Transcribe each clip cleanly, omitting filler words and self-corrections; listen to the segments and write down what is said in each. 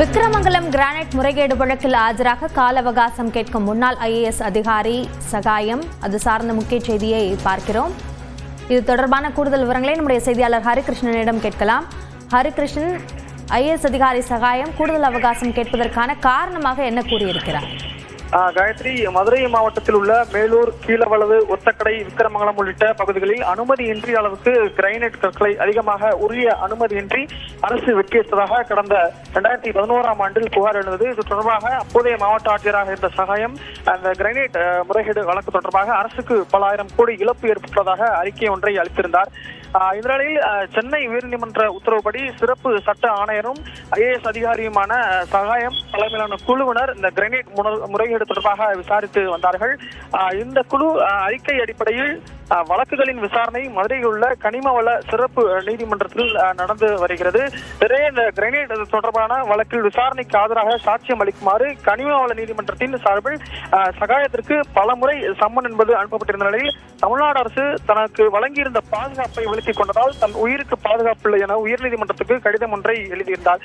Vikramangalam granite முறைகேடு வழக்கில் ஆஜராக கால அவகாசம் கேட்கும் முன்னாள் IAS அதிகாரி சகாயம் அது சார்ந்த முக்கிய செய்தியை பார்க்கிறோம். இது தொடர்பான கூடுதல் விவரங்களை நம்முடைய செய்தியாளர் ஹரிகிருஷ்ணனிடம் கேட்கலாம். ஹரிகிருஷ்ணன், IAS அதிகாரி சகாயம் கூடுதல் அவகாசம் கேட்பதற்கான காரணமாக என்ன கூறியிருக்கிறார்? காயத்ரி, மதுரை மாவட்டத்தில் உள்ள மேலூர், கீழவளவு, ஒத்தக்கடை, விக்கிரமங்கலம் உள்ளிட்ட பகுதிகளில் அனுமதியின்றி அளவுக்கு கிரைனைட் கற்களை அதிகமாக உரிய அனுமதியின்றி அரசு வெட்டியதாக கடந்த 2011ஆம் ஆண்டில் புகார் எழுந்தது. இது தொடர்பாக அப்போதைய மாவட்ட ஆட்சியராக இருந்த சகாயம் அந்த கிரைனைட் முறைகேடு வழக்கு தொடர்பாக அரசுக்கு பல ஆயிரம் கோடி இழப்பு ஏற்பட்டதாக அறிக்கை ஒன்றை அளித்திருந்தார். இந்த நிலையில் சென்னை உயர்நீதிமன்ற உத்தரவுப்படி சிறப்பு சட்ட ஆணையரும் IAS அதிகாரியுமான சகாயம் தலைமையிலான குழுவினர் இந்த கிரைனைட் முறைகேடு தொடர்பாக விசாரித்து வந்தார்கள். இந்த குழு அறிக்கை அடிப்படையில் வழக்குகளின் விசாரணை மதுரையில் உள்ள கனிமவள சிறப்பு நீதிமன்றத்தில் நடந்து வருகிறது. இந்த கிரைனைட் தொடர்பான வழக்கில் விசாரணைக்கு ஆஜராக சாட்சியம் அளிக்குமாறு கனிமவள நீதிமன்றத்தின் சார்பில் சகாயத்திற்கு பலமுறை சம்மன் என்பது அனுப்பப்பட்டிருந்த நிலையில் தமிழ்நாடு அரசு தனக்கு வழங்கியிருந்த பாதுகாப்பை விலக்கிக் கொண்டதால் தன் உயிருக்கு பாதுகாப்பு இல்லை என உயர்நீதிமன்றத்துக்கு கடிதம் ஒன்றை எழுதியிருந்தார்.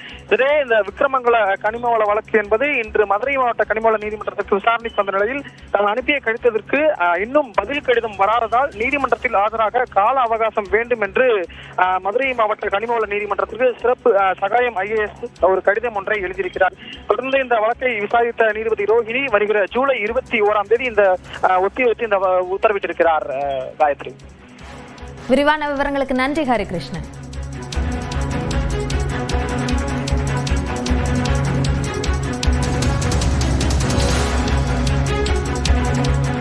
இந்த விக்கிரமங்கல கனிமவள வழக்கு என்பது இன்று மதுரை மாவட்ட கனிமவள நீதிமன்றத்துக்கு விசாரணைக்கு வந்த நிலையில் தான் அனுப்பிய கடிதத்திற்கு இன்னும் பதில் கடிதம் வராததால் நீதிமன்றத்தில் ஆஜராக கால அவகாசம் வேண்டும் என்று மதுரை மாவட்ட கனிமவள நீதிமன்றத்திற்கு சிறப்பு சகாயம் IAS ஒரு கடிதம் ஒன்றை எழுதியிருக்கிறார். தொடர்ந்து இந்த வழக்கை விசாரித்த நீதிபதி ரோஹிணி வருகிற ஜூலை 21ஆம் தேதி இந்த ஒத்திவைத்து இந்த உத்தரவிட்டிருக்கிறார். காயத்ரி, விரிவான விவரங்களுக்கு நன்றி ஹரிகிருஷ்ணன்.